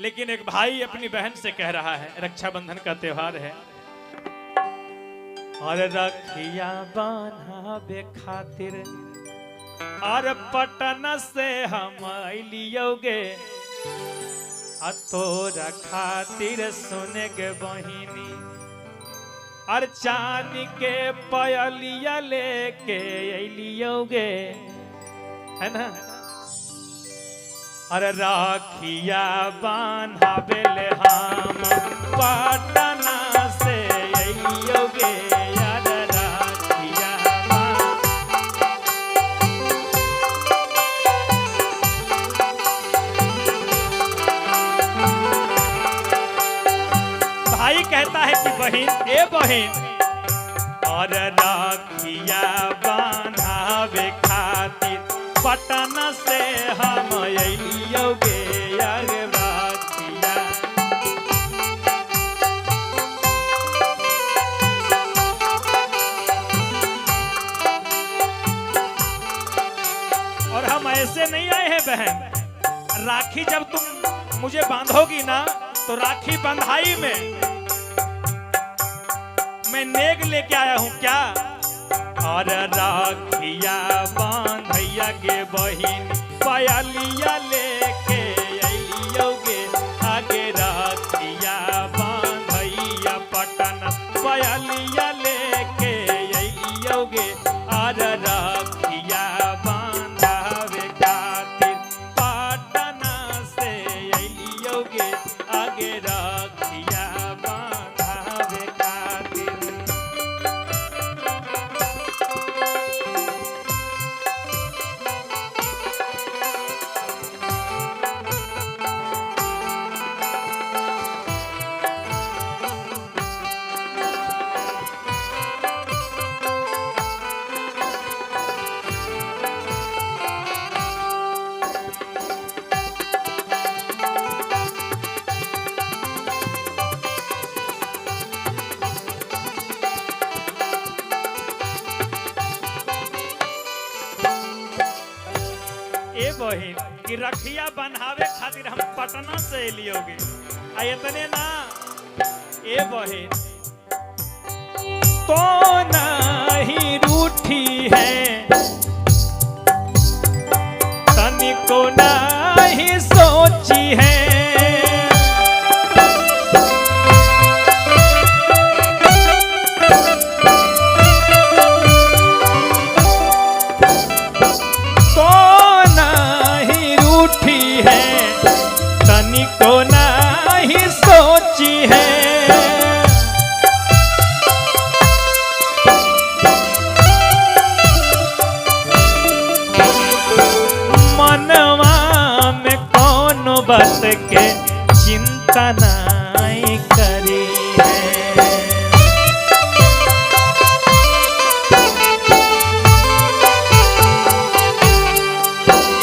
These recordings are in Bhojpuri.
लेकिन एक भाई अपनी बहन से कह रहा है, रक्षाबंधन का त्योहार है, और रखिया बांधावे खातिर और पटना से हम लियोगे, तोरा खातिर सुने के बहिनी और चांदी के पयलिया लेके लियोगे, है ना। और राखिया बांधावेले हम पटना से लियोगे, यार राखिया भाई कहता है कि बहन, ए बहन, और राखिया बांधावे खातिर पटना से हम लियोगे, यार राखिया। और हम ऐसे नहीं आए हैं बहन, राखी जब तुम मुझे बांधोगी ना, तो राखी बंधाई में मैं नेग लेके आया हूं क्या। और राखिया बांधैया के बहिन पयलिया लेके लियोगे, आगे राखिया बांधैया पटना पयलिया लेके लियोगे, और राखिया बांधावे खातिर पटना से लियोगे, आगे राखिया बांधावे खातिर। बहिन कि रखिया बन्हावे खातिर हम पटना से लियोगे, आ इतने ना ए बहिन तो नहीं रूठी है, तनिको नहीं सोची है, तनिको नहीं सोची है। मनवा में कौनो बात के चिंता नहीं करी है।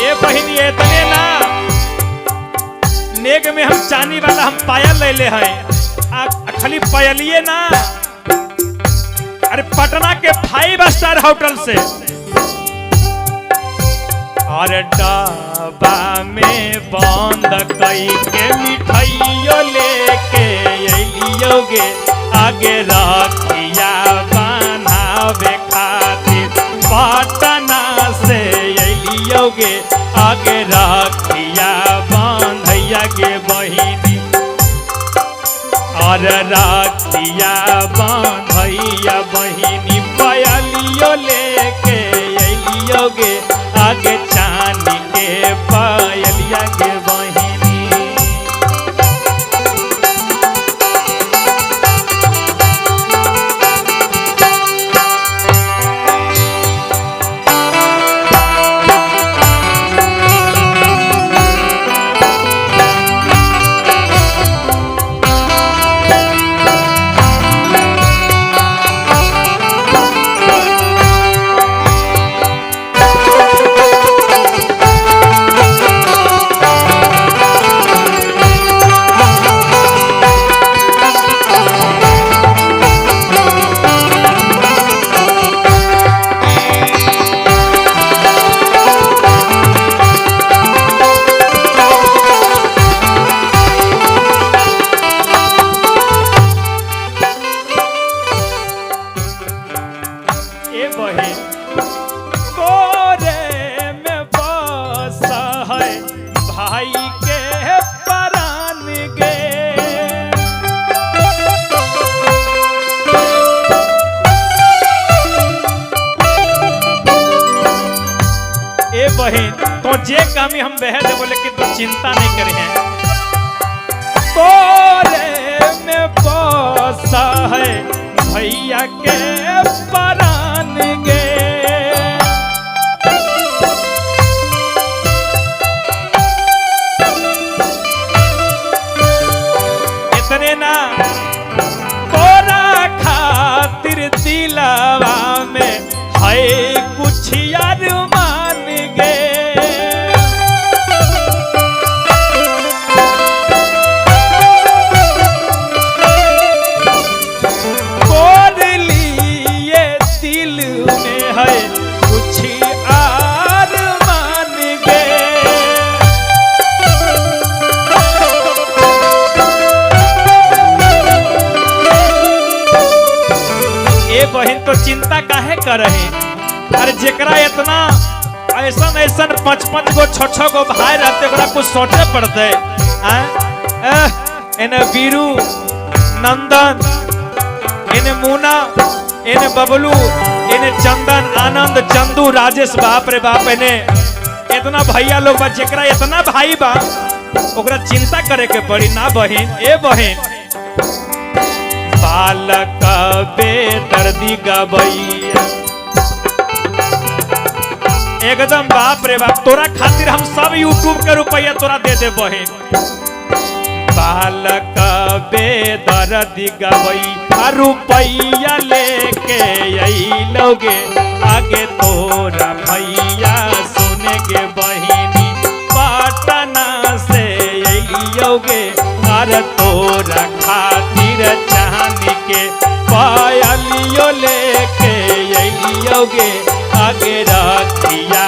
ये बहिनी इतने ना, नेग में हम चांदी वाला हम पायल ले ले हैं, खाली पायलिए ना, अरे पटना के 5 स्टार होटल से, और डब्बा में बंद कई के मिठाइयों लेके लियोगे, आगे राखिया बांधावे खातिर पटना से लियोगे, आगे राखिया बांधैया के बहिनी, और राखिया बांधैया बहिनी पयलियो लेके लियोगे, आगे चांदी के पयलिया के बहिनी। कमी हम बह दे बोले कि तू चिंता नहीं करे हैं तोरे में बसा है भैया के परान गे इतने ना तोरा खातिर दिलवा में है कुछ यार मान गे बहन तो चिंता काहे कर रहे अरे जेकरा इतना ऐसा ऐसा 5-5 गो 6-6 गो भाई रहते ओकरा कुछ सोचे पड़ते इन्हें वीरू नंदन इन्हें मुना इन्हें बबलू इन्हें चंदन आनंद चंदू राजेश बाप रे बाप इन्हें इतना भैया लोग बा जेकरा इतना भाई बा ओकरा चिंता करे के पड़ी ना बहन ए बहन बालक बेदर्दी गवैया एकदम बाप रे बाप तोरा खातिर हम सब यूट्यूब के रुपया तोरा दे दे बहन बालक बेदर्दी गवैया रुपया लेके अइलोगे आगे तोरा भैया सुने के बहिनी पटना से अइलोगे अरे तोरा खातिर चांदी के पायलियो लेके अइलोगे आगे रखिया